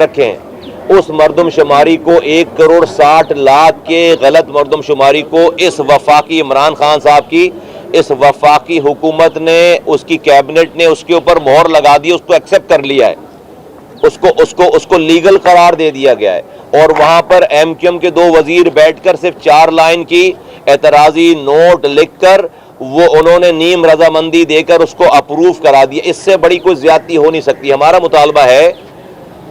رکھیں اس مردم شماری کو 1,60,00,000 کے غلط مردم شماری کو اس وفاقی عمران خان صاحب کی اس وفاقی حکومت نے اس کی کیبنٹ نے اس کے اوپر مہر لگا دی، اس کو ایکسیپٹ کر لیا ہے، اس کو لیگل قرار دے دیا گیا ہے، اور وہاں پر ایم کیو ایم کے 2 وزیر بیٹھ کر صرف 4 لائن کی اعتراضی نوٹ لکھ کر وہ انہوں نے نیم رضامندی دے کر اس کو اپروو کرا دیا۔ اس سے بڑی کوئی زیادتی ہو نہیں سکتی۔ ہمارا مطالبہ ہے،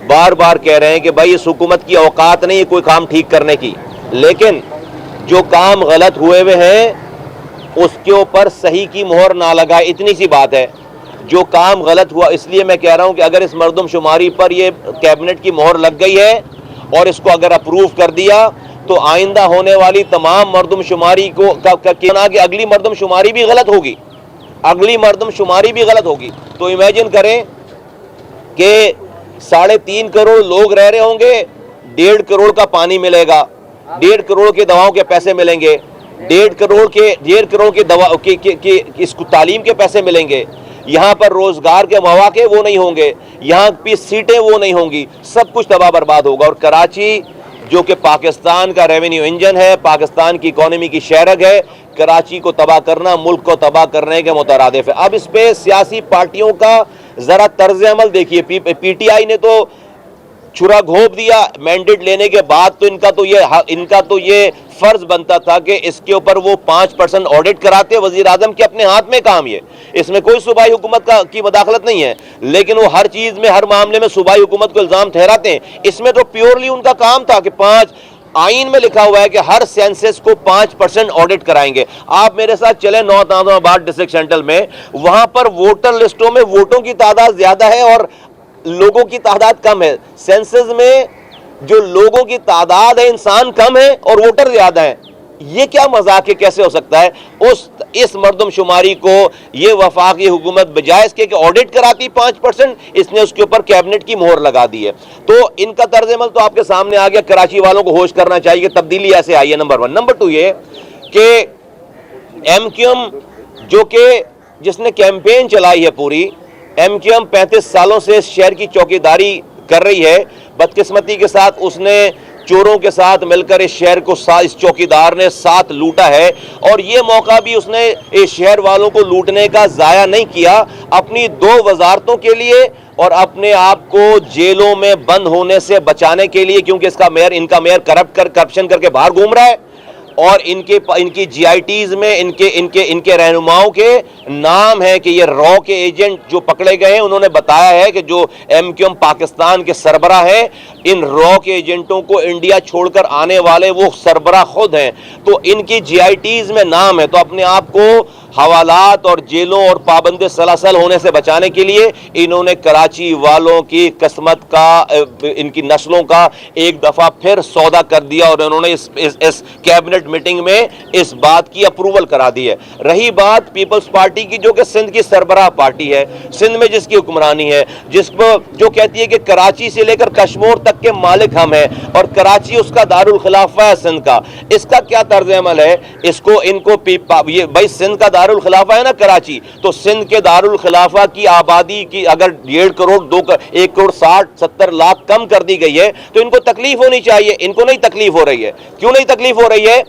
بار بار کہہ رہے ہیں کہ بھائی اس حکومت کی اوقات نہیں ہے کوئی کام ٹھیک کرنے کی، لیکن جو کام غلط ہوئے ہوئے ہیں اس کے اوپر صحیح کی مہر نہ لگائے، اتنی سی بات ہے۔ جو کام غلط ہوا، اس لیے میں کہہ رہا ہوں کہ اگر اس مردم شماری پر یہ کیبنٹ کی مہر لگ گئی ہے اور اس کو اگر اپروو کر دیا تو آئندہ ہونے والی تمام مردم شماری کو کہنا کہ اگلی مردم شماری بھی غلط ہوگی، اگلی مردم شماری بھی غلط ہوگی۔ تو امیجن کریں کہ 3.5 کروڑ لوگ رہ رہے ہوں گے، 1.5 کروڑ کا پانی ملے گا، 1.5 کروڑ کے دواؤں کے پیسے ملیں گے، 1.5 کروڑ کے اس کو تعلیم کے پیسے ملیں گے، یہاں پر روزگار کے مواقع وہ نہیں ہوں گے، یہاں پہ سیٹیں وہ نہیں ہوں گی، سب کچھ تباہ برباد ہوگا۔ اور کراچی جو کہ پاکستان کا ریونیو انجن ہے، پاکستان کی اکانومی کی شہرگ ہے، کراچی کو تباہ کرنا ملک کو تباہ کرنے کے مترادف ہے۔ اب اس پہ سیاسی پارٹیوں کا ذرا طرز عمل دیکھیے۔ پی ٹی آئی نے تو چھرا گھونپ دیا مینڈیٹ لینے کے بعد، تو ان کا تو یہ فرض بنتا تھا کہ اس کے اوپر وہ 5% آڈٹ کراتے وزیر اعظم کے اپنے ہاتھ میں کام، یہ اس میں کوئی صوبائی حکومت کی مداخلت نہیں ہے، لیکن وہ ہر چیز میں ہر معاملے میں صوبائی حکومت کو الزام ٹھہراتے ہیں۔ اس میں تو پیورلی ان کا کام تھا کہ آئین میں لکھا ہوا ہے کہ ہر سینسس کو 5% آڈٹ کرائیں گے۔ آپ میرے ساتھ چلیں نارتھ ناظم آباد ڈسٹرکٹ سینٹرل میں، وہاں پر ووٹر لسٹوں میں ووٹوں کی تعداد زیادہ ہے اور لوگوں کی تعداد کم ہے۔ سینسس میں جو لوگوں کی تعداد ہے انسان کم ہے اور ووٹر زیادہ ہیں، یہ کیا مذاق ہے؟ کیسے ہو سکتا ہے؟ اس مردم شماری کو یہ وفاقی حکومت بجائے اس کے کہ آڈٹ کراتی 5%، اس نے اس کے اوپر کیبنٹ کی مہر لگا دی ہے۔ تو ان کا طرز عمل تو آپ کے سامنے آ گیا۔ کراچی والوں کو ہوش کرنا چاہیے کہ تبدیلی ایسے آئی ہے، نمبر 1۔ نمبر 2 یہ کہ ایم کیو ایم جو کہ جس نے کیمپین چلائی ہے پوری، ایم کیو ایم 35 سالوں سے اس شہر کی چوکیداری کر رہی ہے، بدقسمتی کے ساتھ اس نے چوروں کے ساتھ مل کر اس شہر کو اس چوکیدار نے ساتھ لوٹا ہے، اور یہ موقع بھی اس نے اس شہر والوں کو لوٹنے کا ضائع نہیں کیا اپنی 2 وزارتوں کے لیے اور اپنے آپ کو جیلوں میں بند ہونے سے بچانے کے لیے، کیونکہ ان کا میئر کرپشن کر کے باہر گھوم رہا ہے، اور ان کی جی آئی ٹیز میں ان کے رہنماؤں کے نام ہے کہ یہ رو کے ایجنٹ جو پکڑے گئے ہیں، انہوں نے بتایا ہے کہ جو ایم کیو ایم پاکستان کے سربراہ ہیں، ان رو کے ایجنٹوں کو انڈیا چھوڑ کر آنے والے وہ سربراہ خود ہیں، تو ان کی جی آئی ٹیز میں نام ہے۔ تو اپنے آپ کو حوالات اور جیلوں اور پابند سلاسل ہونے سے بچانے کے لیے انہوں نے کراچی والوں کی قسمت کا، ان کی نسلوں کا ایک دفعہ پھر سودا کر دیا، اور انہوں نے اس کیبنٹ میٹنگ میں اس بات کی اپروول کرا دی ہے۔ رہی بات پیپلز پارٹی کی، جو کہ سندھ کی سربراہ پارٹی ہے، سندھ میں جس کی حکمرانی ہے، جو کہتی ہے کہ کراچی سے لے کر کشمور تک کے مالک ہم ہیں اور کراچی اس کا دارالخلافہ ہے سندھ کا، اس کا کیا طرز عمل ہے؟ بھائی سندھ کا دارالخلافہ ہے نا کراچی، تو سندھ کے دارالخلافہ کی آبادی کی اگر 1.5 کروڑ 1,60,70,00,000 کم کر دی گئی ہے تو ان کو تکلیف ہونی چاہیے، ان کو نہیں تکلیف ہو رہی ہے۔ کیوں نہیں تکلیف ہو رہی ہے؟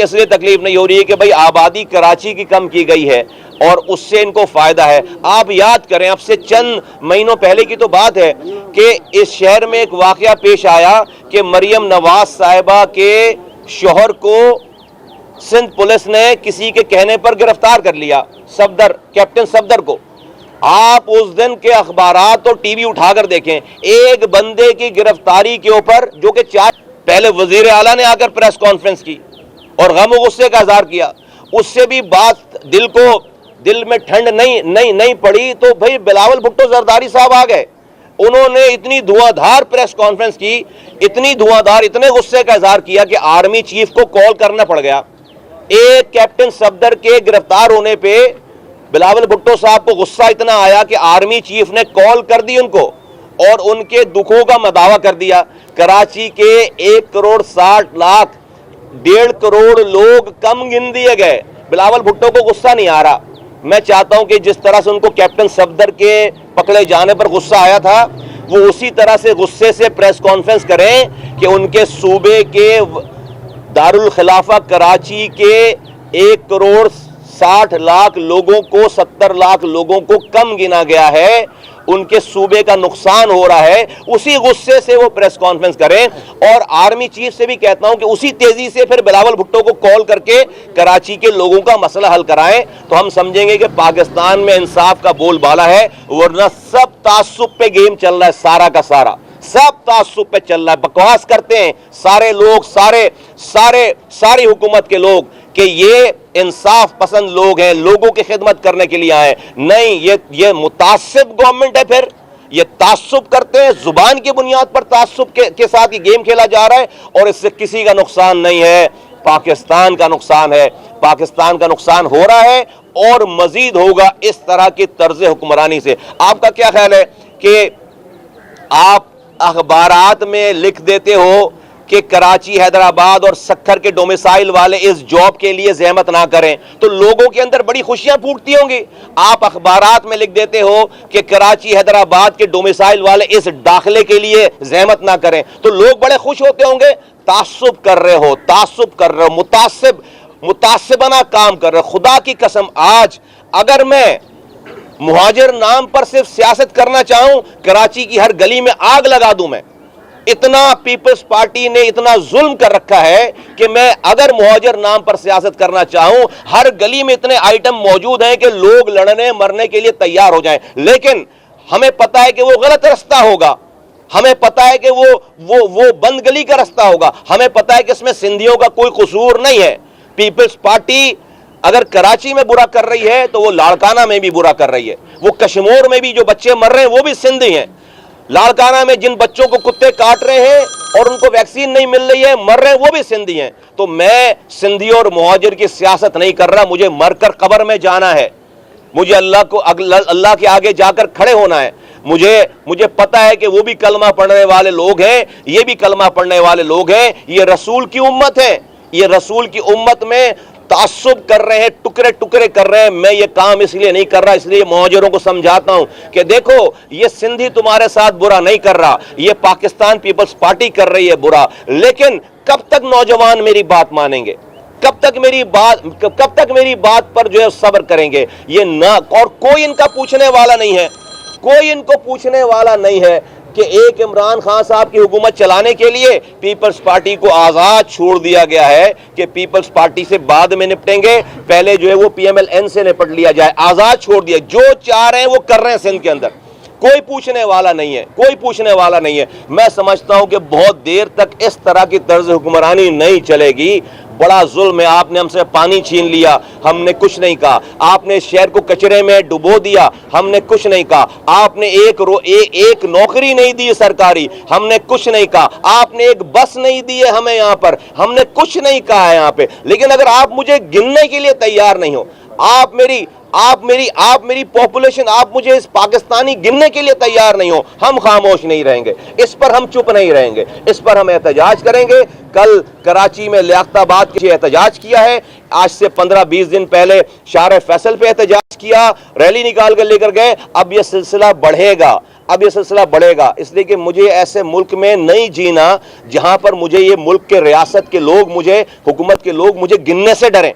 اس لیے تکلیف نہیں ہو رہی ہے کہ بھئی آبادی کراچی کی کم کی گئی ہے اور اس سے ان کو فائدہ ہے۔ آپ یاد کریں، اب سے چند مہینوں پہلے کی تو بات ہے کہ اس شہر میں ایک واقعہ پیش آیا کہ مریم نواز صاحبہ کے شوہر کو سندھ پولیس نے کسی کے کہنے پر گرفتار کر لیا، کیپٹن صفدر کو۔ آپ اس دن کے اخبارات اور ٹی وی اٹھا کر دیکھیں، ایک بندے کی گرفتاری کے اوپر جو کہ پہلے وزیر اعلیٰ نے آ کر پریس کانفرنس کی اور غم و غصے کا اظہار کیا، اس سے بھی بات دل میں ٹھنڈ نہیں پڑی، تو بھئی بلاول بھٹو زرداری صاحب آ گئے، انہوں نے اتنی دھواں دھار پریس کانفرنس کی، اتنی دھواں دھار، اتنے غصے کا اظہار کیا کہ آرمی چیف کو کال کرنا پڑ گیا۔ ایک کیپٹن صفدر کے گرفتار ہونے پہ بلاول بھٹو صاحب کو غصہ اتنا آیا کہ آرمی چیف نے کال کر دی ان کو اور ان کے دکھوں کا مداوع کر دیا۔ کراچی کے 1,60,00,000 1.5 کروڑ لوگ کم گن دیے گئے، بلاول بھٹو کو غصہ نہیں آ رہا۔ میں چاہتا ہوں کہ جس طرح سے ان کو کیپٹن صفدر کے پکڑے جانے پر غصہ آیا تھا، وہ اسی طرح سے غصے سے پریس کانفرنس کریں کہ ان کے صوبے کے دارالخلافہ کراچی کے 1,60,00,000 لوگوں کو 70 لاکھ لوگوں کو کم گنا گیا ہے، ان کے صوبے کا نقصان ہو رہا ہے، اسی غصے سے وہ پریس کانفرنس کریں۔ اور آرمی چیف سے بھی کہتا ہوں کہ اسی تیزی سے پھر بلاول بھٹو کو کال کر کے کراچی کے لوگوں کا مسئلہ حل کرائیں، تو ہم سمجھیں گے کہ پاکستان میں انصاف کا بول بالا ہے، ورنہ سب تعصب پہ گیم چل رہا ہے، سارا کا سارا سب تعصب پہ چل رہا ہے۔ بکواس کرتے ہیں سارے لوگ، ساری حکومت کے لوگ کہ یہ انصاف پسند لوگ ہیں، لوگوں کی خدمت کرنے کے لیے آئے، نہیں، یہ متعصب گورنمنٹ ہے۔ پھر یہ تعصب کرتے ہیں، زبان کی بنیاد پر تعصب کے ساتھ یہ گیم کھیلا جا رہا ہے، اور اس سے کسی کا نقصان نہیں ہے، پاکستان کا نقصان ہے، پاکستان کا نقصان ہو رہا ہے اور مزید ہوگا اس طرح کی طرز حکمرانی سے۔ آپ کا کیا خیال ہے کہ آپ اخبارات میں لکھ دیتے ہو کہ کراچی، حیدرآباد اور سکھر کے ڈومیسائل والے اس جاب کے لیے زحمت نہ کریں، تو لوگوں کے اندر بڑی خوشیاں پھوٹتی ہوں گی۔ آپ اخبارات میں لکھ دیتے ہو کہ کراچی، حیدرآباد کے ڈومیسائل والے اس داخلے کے لیے زحمت نہ کریں، تو لوگ بڑے خوش ہوتے ہوں گے۔ تعصب کر رہے ہو، متعصبانہ کام کر رہے ہو۔ خدا کی قسم، آج اگر میں مہاجر نام پر صرف سیاست کرنا چاہوں، کراچی کی ہر گلی میں آگ لگا دوں میں۔ اتنا پیپلز پارٹی نے اتنا ظلم کر رکھا ہے کہ میں اگر مہاجر نام پر سیاست کرنا چاہوں، ہر گلی میں اتنے آئٹم موجود ہیں کہ لوگ لڑنے مرنے کے لیے تیار ہو جائیں، لیکن ہمیں پتا ہے کہ وہ غلط رستہ ہوگا، ہمیں پتا ہے کہ وہ بند گلی کا رستہ ہوگا، ہمیں پتا ہے کہ اس میں سندھیوں کا کوئی قصور نہیں ہے۔ پیپلز پارٹی اگر کراچی میں برا کر رہی ہے تو وہ لاڑکانہ میں بھی برا کر رہی ہے، وہ کشمور میں بھی جو بچے مر رہے ہیں وہ بھی سندھی ہیں، لاڑکانہ میں جن بچوں کو کتے کاٹ رہے ہیں اور ان کو ویکسین نہیں مل رہی ہے، مر رہے ہیں، وہ بھی سندھی ہیں۔ تو میں سندھی اور مہاجر کی سیاست نہیں کر رہا، مجھے مر کر قبر میں جانا ہے، مجھے اللہ کے آگے جا کر کھڑے ہونا ہے۔ مجھے پتا ہے کہ وہ بھی کلمہ پڑھنے والے لوگ ہیں، یہ بھی کلمہ پڑھنے والے لوگ ہیں، یہ رسول کی امت ہے، یہ رسول کی امت میں تعصب کر رہے ہیں، ٹکڑے ٹکڑے کر رہے ہیں۔ میں یہ کام اس لیے نہیں کر رہا، اس لیے مہاجروں کو سمجھاتا ہوں کہ دیکھو، یہ سندھی تمہارے ساتھ برا نہیں کر رہا، یہ پاکستان پیپلز پارٹی کر رہی ہے برا، لیکن کب تک نوجوان میری بات مانیں گے؟ کب تک میری بات پر جو ہے صبر کریں گے؟ یہ نہ، اور کوئی ان کا پوچھنے والا نہیں ہے، کوئی ان کو پوچھنے والا نہیں ہے کہ ایک عمران خان صاحب کی حکومت چلانے کے لیے پیپلز پارٹی کو آزاد چھوڑ دیا گیا ہے کہ پیپلز پارٹی سے بعد میں نپٹیں گے، پہلے جو ہے وہ پی ایم ایل این سے نپٹ لیا جائے، آزاد چھوڑ دیا، جو چاہ رہے ہیں وہ کر رہے ہیں سندھ کے اندر، کوئی پوچھنے والا نہیں ہے، کوئی پوچھنے والا نہیں ہے۔ میں سمجھتا ہوں کہ بہت دیر تک اس طرح کی طرز حکمرانی نہیں چلے گی۔ بڑا ظلم ہے، آپ نے ہم سے پانی چھین لیا، ہم نے کچھ نہیں کہا، آپ نے شہر کو کچرے میں ڈبو دیا، ہم نے کچھ نہیں کہا، آپ نے ایک نوکری نہیں دی سرکاری، ہم نے کچھ نہیں کہا، آپ نے ایک بس نہیں دی ہے ہمیں یہاں پر، ہم نے کچھ نہیں کہا ہے یہاں پہ، لیکن اگر آپ مجھے گننے کے لیے تیار نہیں ہو، آپ میری پاپولیشن، آپ مجھے اس پاکستانی گننے کے لیے تیار نہیں ہو، ہم خاموش نہیں رہیں گے، اس پر ہم چپ نہیں رہیں گے، اس پر ہم احتجاج کریں گے۔ کل کراچی میں لیاقت آباد کے احتجاج کیا ہے، آج سے 15-20 دن پہلے شارع فیصل پہ احتجاج کیا، ریلی نکال کر لے کر گئے، اب یہ سلسلہ بڑھے گا، اس لیے کہ مجھے ایسے ملک میں نہیں جینا جہاں پر مجھے یہ ملک کے ریاست کے لوگ، حکومت کے لوگ مجھے گننے سے ڈریں،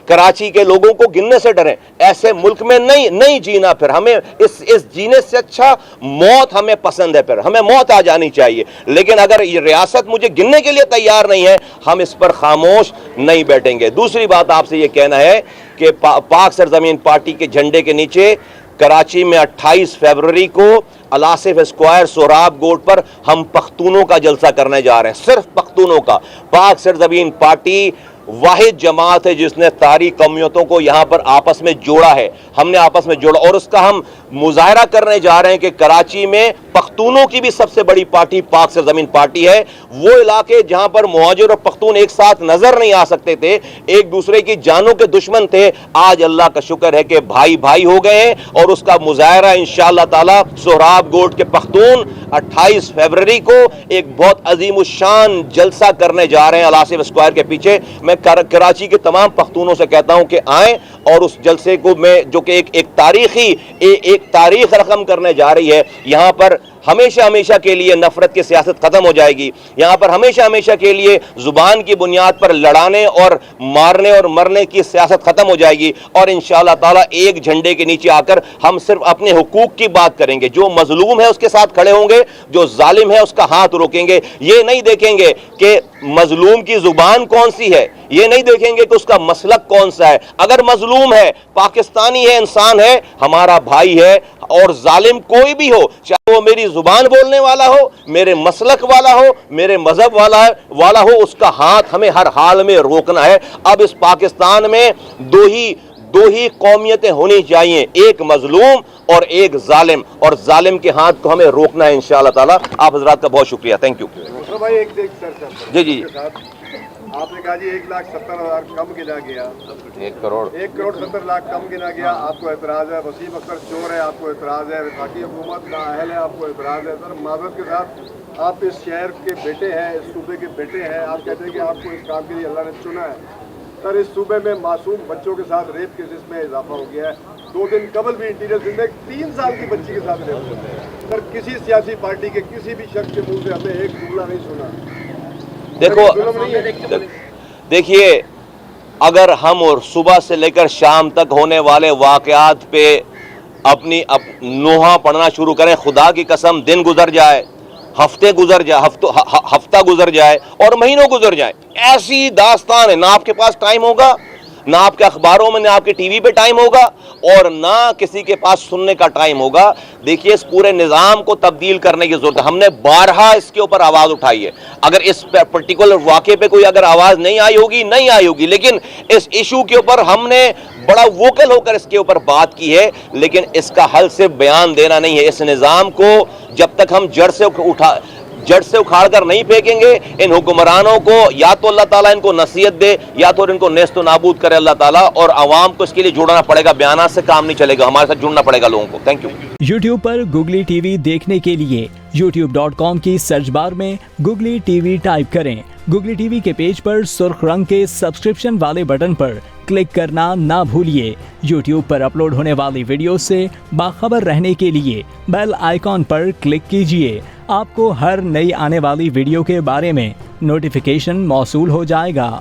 کراچی کے لوگوں کو گننے سے ڈریں، ایسے ملک میں نہیں جینا۔ پھر ہمیں اس جینے سے اچھا موت ہمیں پسند ہے، پھر ہمیں موت آ جانی چاہیے، لیکن اگر یہ ریاست مجھے گننے کے لیے تیار نہیں ہے، ہم اس پر خاموش نہیں بیٹھیں گے۔ دوسری بات آپ سے یہ کہنا ہے کہ پاک سرزمین پارٹی کے جھنڈے کے نیچے کراچی میں 28 فروری کو الاسف اسکوائر سہراب گوٹ پر ہم پختونوں کا جلسہ کرنے جا رہے ہیں، صرف پختونوں کا۔ پاک سرزمین پارٹی واحد جماعت ہے جس نے تاریخ قومیتوں کو یہاں پر آپس میں جوڑا ہے، ہم نے آپس میں جوڑا، اور اس کا ہم مظاہرہ کرنے جا رہے ہیں کہ کراچی میں پختونوں کی بھی سب سے بڑی پارٹی پاک سرزمین پارٹی ہے۔ وہ علاقے جہاں پر مہاجر اور پختون ایک ساتھ نظر نہیں آ سکتے تھے، ایک دوسرے کی جانوں کے دشمن تھے، آج اللہ کا شکر ہے کہ بھائی بھائی ہو گئے ہیں، اور اس کا مظاہرہ انشاءاللہ تعالی سہراب گوٹ کے پختون 28 فروری کو ایک بہت عظیم الشان جلسہ کرنے جا رہے ہیں الاسف اسکوائر کے پیچھے۔ میں کراچی کے تمام پختونوں سے کہتا ہوں کہ آئیں، اور اس جلسے کو میں جو کہ ایک تاریخ رقم کرنے جا رہی ہے، یہاں پر ہمیشہ ہمیشہ کے لیے نفرت کی سیاست ختم ہو جائے گی. یہاں پر ہمیشہ ہمیشہ کے لیے زبان کی بنیاد پر لڑانے اور مارنے اور مرنے کی سیاست ختم ہو جائے گی, اور انشاءاللہ تعالیٰ ایک جھنڈے کے نیچے آ کر ہم صرف اپنے حقوق کی بات کریں گے. جو مظلوم ہے اس کے ساتھ کھڑے ہوں گے, جو ظالم ہے اس کا ہاتھ روکیں گے. یہ نہیں دیکھیں گے کہ مظلوم کی زبان کون سی ہے, یہ نہیں دیکھیں گے کہ اس کا مسلک کون سا ہے. اگر مظلوم ہے, پاکستانی ہے, انسان ہے, ہمارا بھائی ہے, اور ظالم کوئی بھی ہو, چاہے وہ میری زبان بولنے والا ہو, میرے مسلک والا ہو, میرے مذہب والا ہو, اس کا ہاتھ ہمیں ہر حال میں روکنا ہے. اب اس پاکستان میں دو ہی قومیتیں ہونی چاہیے, ایک مظلوم اور ایک ظالم, اور ظالم کے ہاتھ کو ہمیں روکنا ہے انشاءاللہ تعالیٰ. آپ حضرات کا بہت شکریہ, تھینک یو. جی آپ نے کہا جی 1,70,000 کم گنا گیا, 1 کروڑ 1,70,00,000 کم گنا گیا. آپ کو اعتراض ہے, وسیم اختر چور ہے, آپ کو اعتراض ہے, وفاقی حکومت نااہل ہے, آپ کو اعتراض ہے. سر معذرت کے ساتھ آپ اس شہر کے بیٹے ہیں, اس صوبے کے بیٹے ہیں, آپ کہتے ہیں کہ آپ کو اس کام کے لیے اللہ نے چنا ہے. سر اس صوبے میں معصوم بچوں کے ساتھ ریپ کیسز میں اضافہ ہو گیا ہے. 2 دن قبل بھی انٹیریئر سندھ میں 3 سال کی بچی کے ساتھ ریپ ہوا ہے. سر کسی سیاسی پارٹی کے کسی بھی شخص کے منہ سے ہم نے ایک جملہ نہیں سنا. دیکھیے, اگر ہم اور صبح سے لے کر شام تک ہونے والے واقعات پہ اپنی نوحہ پڑھنا شروع کریں, خدا کی قسم دن گزر جائے, ہفتہ گزر جائے اور مہینوں گزر جائیں, ایسی داستان ہے. نہ آپ کے پاس ٹائم ہوگا, نہ آپ کے اخباروں میں, نہ آپ کے ٹی وی پہ ٹائم ہوگا, اور نہ کسی کے پاس سننے کا ٹائم ہوگا. دیکھیے, اس پورے نظام کو تبدیل کرنے کی ضرورت ہے. ہم نے بارہا اس کے اوپر آواز اٹھائی ہے. اگر اس پرٹیکولر واقعے پہ کوئی اگر آواز نہیں آئی ہوگی, لیکن اس ایشو کے اوپر ہم نے بڑا ووکل ہو کر اس کے اوپر بات کی ہے. لیکن اس کا حل صرف بیان دینا نہیں ہے. اس نظام کو جب تک ہم جڑ سے اکھاڑ کر نہیں پھینکیں گے, ان حکمرانوں کو یا تو اللہ تعالیٰ ان کو نصیحت دے, یا تو ان کو نیست و نابود کرے اللہ تعالیٰ, اور عوام کو اس کے لیے جڑنا پڑے گا. بیانات سے کام نہیں چلے گا, ہمارے ساتھ جڑنا پڑے گا لوگوں کو. Thank you. YouTube per googly T V دیکھنے کے لیے youtube.com کی سرچ بار میں گوگلی ٹی وی ٹائپ کریں. گوگلی ٹی وی کے پیج پر سرخ رنگ کے سبسکرپشن والے بٹن پر کلک کرنا نہ بھولیے. یوٹیوب پر اپلوڈ ہونے والی ویڈیو سے باخبر رہنے کے لیے بیل آئیکن پر کلک کیجیے. آپ کو ہر نئی آنے والی ویڈیو کے بارے میں نوٹیفیکیشن موصول ہو جائے گا.